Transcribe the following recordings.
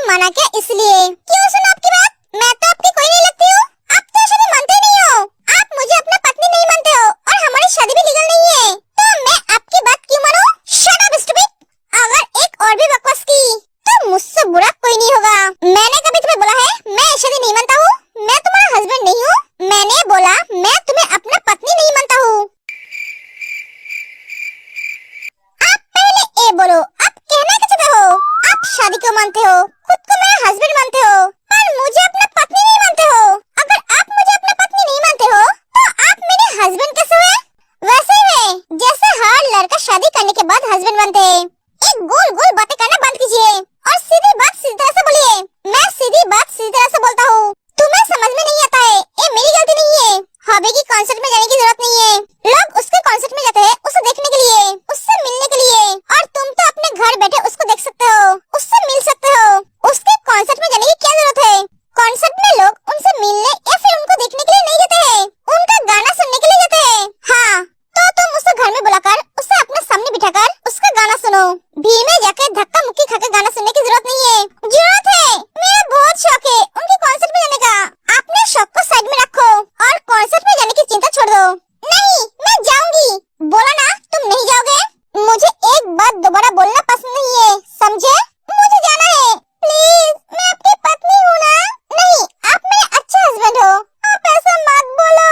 माना क्या इसलिए? क्यों सुना आपकी बात? मैं तो आपकी कोई नहीं लगती हूँ। आप तो शादी मानते ही नहीं हो। आप मुझे अपना पत्नी नहीं मानते हो और हमारी शादी भी लीगल नहीं है, तो मैं आपकी बात क्यों मानूं? Shut up stupid. अगर एक और भी बकवास की तो मुझसे बुरा कोई नहीं होगा। मैंने कभी तुम्हें बोला है मैं शादी नहीं मानता हूँ? मैं तुम्हारा हस्बैंड नहीं हूँ। मैंने बोला मैं तुम्हें अपना पत्नी नहीं मानता हूँ। आप पहले ये बोलो, आप कहना क्या चाहते हो? आप शादी क्यों मानते हो? खुद को मेरा हस्बैंड मानते हो पर मुझे अपना पत्नी नहीं मानते हो। अगर आप मुझे अपना पत्नी नहीं मानते हो तो आप मेरे हस्बैंड कैसे हुए? वैसे ही हुए जैसे हर लड़का शादी करने के बाद हस्बैंड बनते हैं। एक गोल गोल बातें करना बंद कीजिए और सीधी बात सीधी तरह से बोलिए। मैं सीधी बात सीधी तरह से बोलता हूँ, तुम्हें समझ में नहीं आता है। ये मेरी गलती नहीं है। हॉबी की कॉन्सर्ट में जाने की जरूरत नहीं है। लोग उसके कॉन्सर्ट में जाते हैं उसे देखने के लिए, उससे मिलने के लिए, और तुम तो अपने घर बैठे उसको देख सकते हो, उससे मिल सकते हो। उसके कॉन्सर्ट में जाने की क्या जरूरत है? कॉन्सर्ट में लोग उनसे मिलने या फिर उनको देखने के लिए नहीं जाते हैं, उनका गाना सुनने के लिए जाते हैं। हाँ, तो तुम उसे घर में बुलाकर उसे अपने सामने बिठाकर उसका गाना सुनो। भीड़ में जाके धक्का मुक्की खाकर गाना सुनने की जरूरत नहीं है। जरूरत है, मेरा बहुत शौक है उनके कॉन्सर्ट में जाने का। अपने शौक को साइड में रखो और कॉन्सर्ट में जाने की चिंता छोड़ दो। नहीं, मैं जाऊंगी। बोला ना तुम नहीं जाओगे। मुझे एक बात दोबारा बोलना पसंद नहीं है, समझे? मुझे जाना है। प्लीज, मैं आपकी पत्नी हूँ ना? नहीं, आप मेरे अच्छे हस्बैंड हो। आप ऐसा मत बोलो।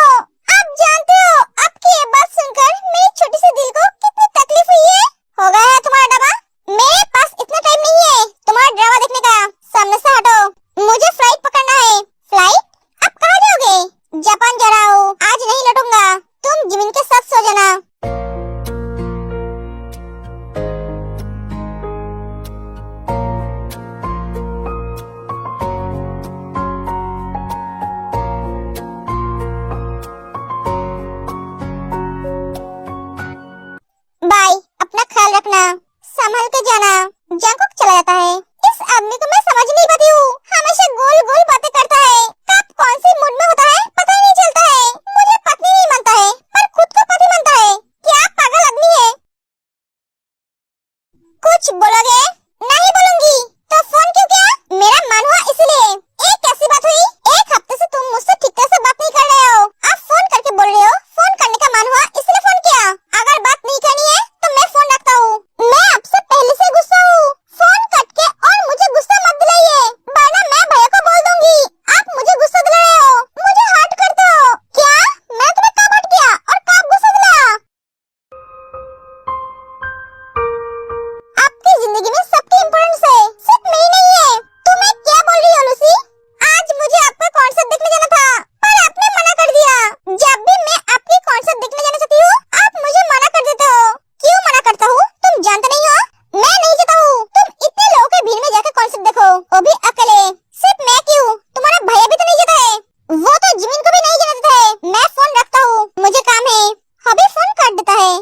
आप जानते हो आपकी ये बात सुनकर मेरी छोटी सी दिल को कितनी तकलीफ हुई है। हो गया है तुम्हारा ड्रामा। मेरे पास इतना टाइम नहीं है तुम्हारा ड्रामा देखने का। सामने से हटो, मुझे फ्लाइट पकड़ना है। फ्लाइट? आप कहाँ जाओगे? जापान जा रहा हूँ, आज नहीं लौटूंगा। तुम जिमिन के साथ सो जाना। बाय, अपना ख्याल रखना, संभल के जाना। जंकुक चला जाता है। इस आदमी को मैं समझ नहीं पाती हूँ, हमेशा गोल गोल बातें करता है। कब कौन सी मूड में होता है पता ही नहीं चलता है। मुझे पत्नी नहीं मानता है पर खुद को पति मानता है। क्या पागल आदमी है। कुछ बोलोगे? नहीं बोलूंगी। तो फोन क्यों किया? मेरा मन हुआ इसलिए। एक कैसी बात हुई? एक हफ्ते से तुम मुझसे ठीक तरह से बात नहीं कर रहे हो। आप फोन करके बोल रहे हो फोन करने का मन हुआ इसलिए फोन किया। अगर बात नहीं करनी है तो मैं फोन रखता हूँ। मैं आपसे पहले से गुस्सा हूँ। फोन कट के और मुझे गुस्सा मत दिलाइए, वरना मैं भैया को बोल दूंगी आप मुझे गुस्सा दिला रहे हो। मुझे हर्ट करते हो क्या? मैं तुम्हें कब हर्ट किया और कब गुस्सा दिलाया? आपकी जिंदगी में सबकी इम्पोर्टेंस है, सिर्फ मेरी नहीं है। तुम्हें क्या बोल रही हो लूसी? आज मुझे आपका कॉन्सर्ट देखने जाना था पर आपने मना कर दिया। जब भी मैं आपकी कॉन्सर्ट देखने जाना चाहती हूँ आप मुझे मना कर देते हो। क्यों मना करता हूँ तुम जानते नहीं हो? मैं नहीं चाहता हूँ तुम इतने लोगों के भीड़ में जाकर कॉन्सर्ट देखो, वो भी अकेले। सिर्फ मैं क्यों, तुम्हारा भैया भी तो नहीं जाता है। वो तो जिमिन को भी नहीं जाने देता है। मैं फोन रखता हूँ, मुझे काम है। अभी फोन काट देता है।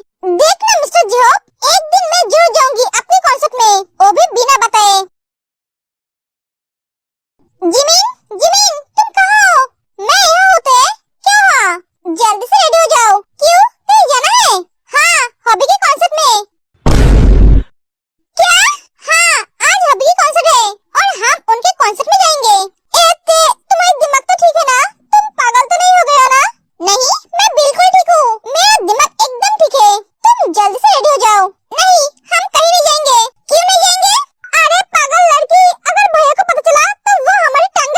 देखना मिस्टर जिहोप, एक दिन मैं जरूर जाऊंगी आपके कॉन्सर्ट में, वो भी बिना बताए। जिमिन, जिमिन तुम कहाँ हो? मैं यहाँ होते। क्या हुआ? जल्दी से रेडी हो जाओ। क्यों, कहीं जाना है? हाँ, हॉबी के कॉन्सर्ट में। क्या? हाँ, आज हॉबी की कॉन्सर्ट है और हम उनके कॉन्सर्ट में जाएंगे। तुम्हारा दिमाग तो ठीक है ना? तुम पागल तो नहीं हो गए हो ना? नहीं, मैं बिल्कुल ठीक हूँ, मेरा दिमाग एकदम ठीक है। तुम जल्दी से रेडी हो जाओ। नहीं, हम कहीं नहीं जाएंगे। क्यों नहीं जाएंगे? अरे पागल लड़की, अगर भैया को पता चला तो वो हमारी टांग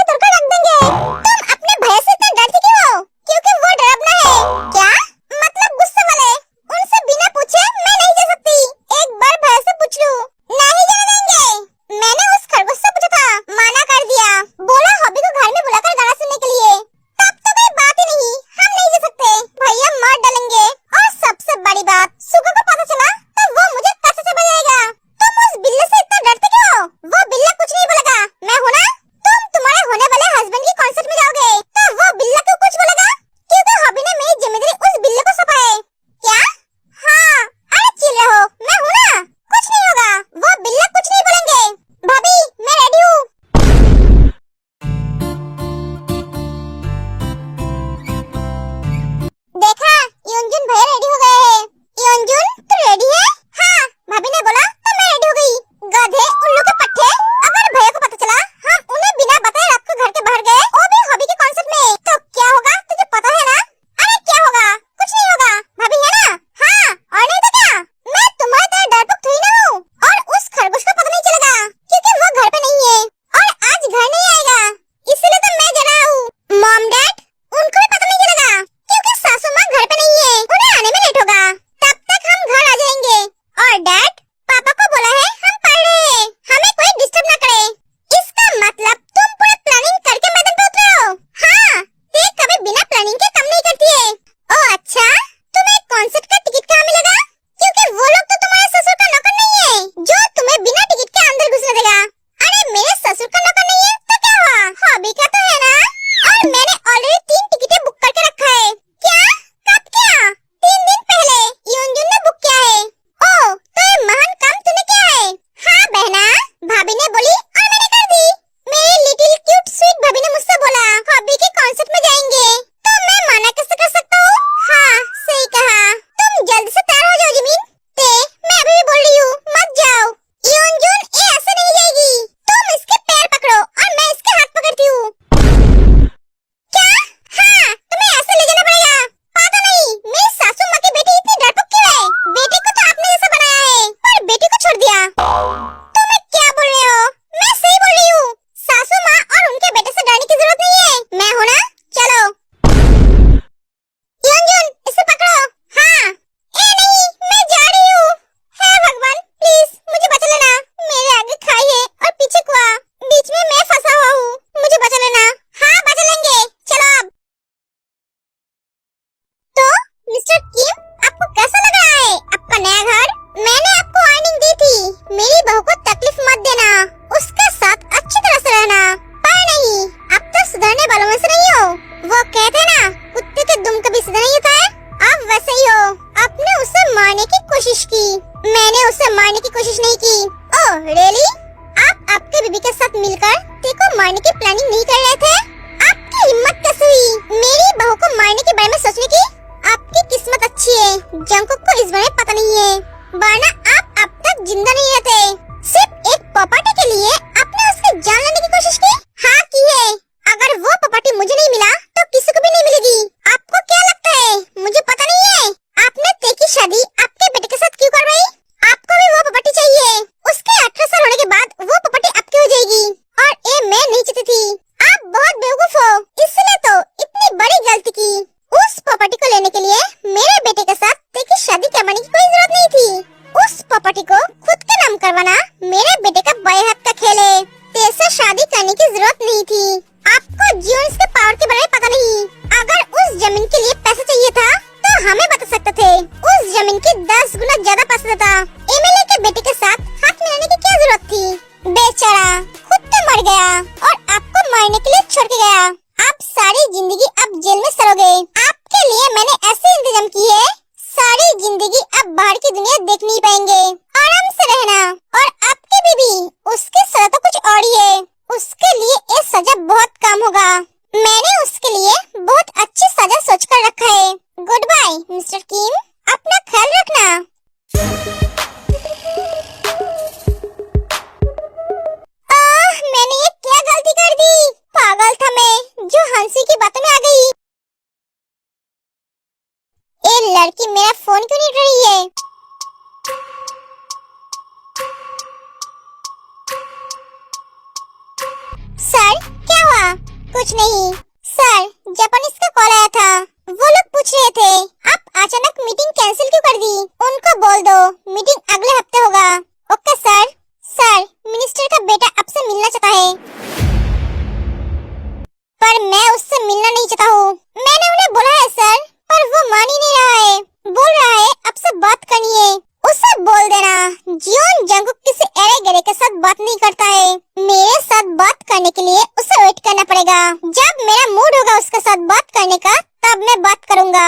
मारने की प्लानिंग नहीं कर रहे थे? आपकी हिम्मत कैसे हुई मेरी बहू को मारने के बारे में सोचने की? आपकी किस्मत अच्छी है, जंकुक को इस बारे में पता नहीं है, वरना आप अब तक जिंदा नहीं रहते। सिर्फ एक प्रॉपर्टी के लिए आपने उसकी जान लेने की कोशिश की? हाँ की है। अगर वो प्रॉपर्टी मुझे नहीं मिला तो किसी को भी नहीं मिलेगी। आपको क्या लगता है मुझे पता नहीं है? आपने ते की शादी आपके बेटे के साथ क्यों करवाई? आपको भी वो प्रॉपर्टी चाहिए। उसके 18 साल होने के बाद वो प्रॉपर्टी आपकी हो जाएगी, और ये मैं नहीं चाहती थी। आप बहुत बेवकूफ हो, इसलिए तो इतनी बड़ी गलती की। उस प्रॉपर्टी को लेने के लिए मेरे बेटे के साथ ते की शादी करवाने की कोई जरूरत नहीं थी। उस प्रॉपर्टी को खुद के नाम करवाना मेरे बेटे का बाएं हाथ का खेल है। ते से शादी करने की जरूरत नहीं थी। आपको जियोन्स के पावर के बारे में पता नहीं। अगर उस जमीन के लिए पैसा चाहिए था तो हमें बता सकते थे। उस जमीन की 10 गुना ज्यादा पैसा था। एमएलए के बेटे के साथ हाथ मिलाने की क्या जरूरत थी? बेचारा खुद तो मर गया और आपको मारने के लिए छोड़ के गया। आप सारी जिंदगी अब जेल में सड़ोगे। आपके लिए मैंने ऐसे इंतजाम किए है, सारी जिंदगी अब बाहर की दुनिया देख नहीं पाएंगे। आराम से रहना। और आपकी बीबी, उसकी सजा तो कुछ और ही है। उसके लिए ये सजा बहुत कम होगा। मैंने उसके लिए बहुत अच्छी सजा सोच कर रखा है। गुड बाय मिस्टर किम, अपना ख्याल रखना। मैंने ये क्या गलती कर दी? पागल था मैं जो हंसी की बातों में आ गई। ये लड़की मेरा फोन क्यों नहीं उठा रही है? सर क्या हुआ? कुछ नहीं सर, जापानीज का कॉल आया था। वो लोग पूछ रहे थे आप अचानक मीटिंग कैंसिल क्यों कर दी। उनको बोल दो मीटिंग अगले हफ्ते होगा। Okay sir. सर मिनिस्टर का बेटा आपसे मिलना चाहता है, पर मैं उससे मिलना नहीं चाहता हूँ। मैंने उन्हें बोला है सर, पर वो मान ही नहीं रहा है। बोल रहा है आपसे बात करनी है। उसे बोल देना जियोन जंगकुक किसी एरे गरे के साथ बात नहीं करता है। मेरे साथ बात करने के लिए उसे वेट करना पड़ेगा। जब मेरा मूड होगा उसके साथ बात करने का, तब मैं बात करूँगा।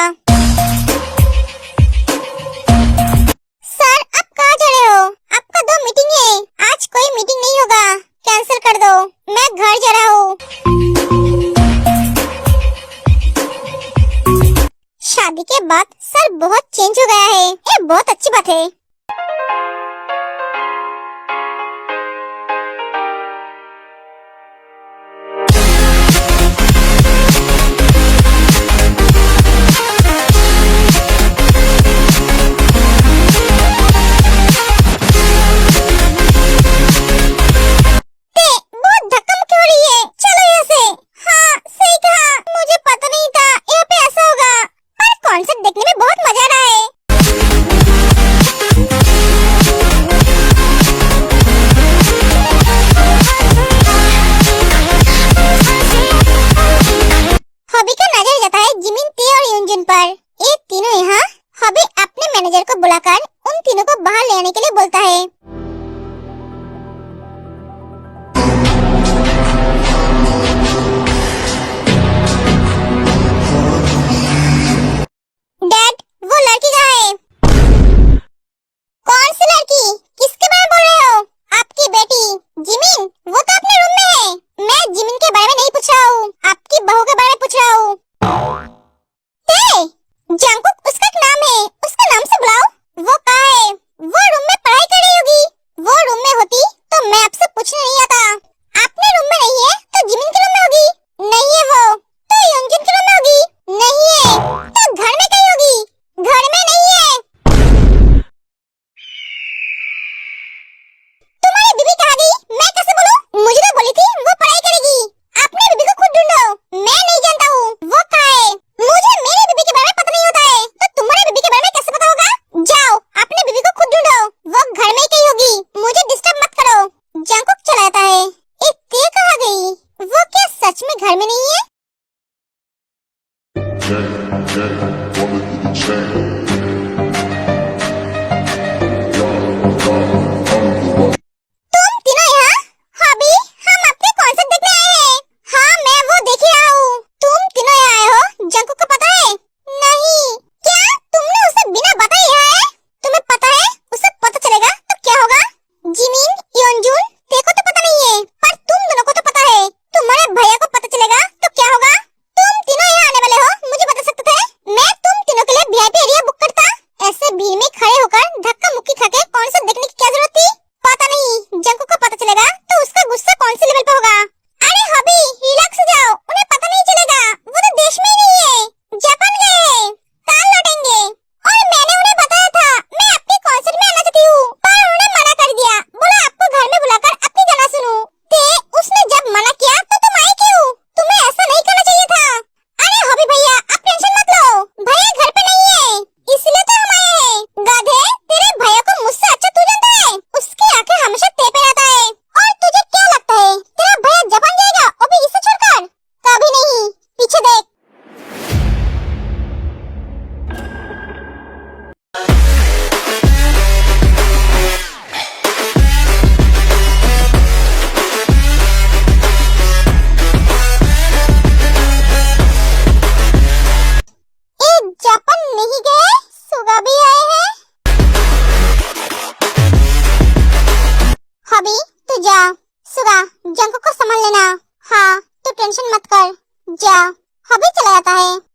सर आप कहाँ जा रहे हो? आपका 2 मीटिंग है। आज कोई मीटिंग नहीं होगा, कैंसिल कर दो। मैं घर जा रहा हूँ। शादी के बाद सर बहुत चेंज हो गया है, ये बहुत अच्छी बात है। सुगा, जंको को संभाल लेना। हाँ, तू टेंशन मत कर, जा, अभी चला जाता है।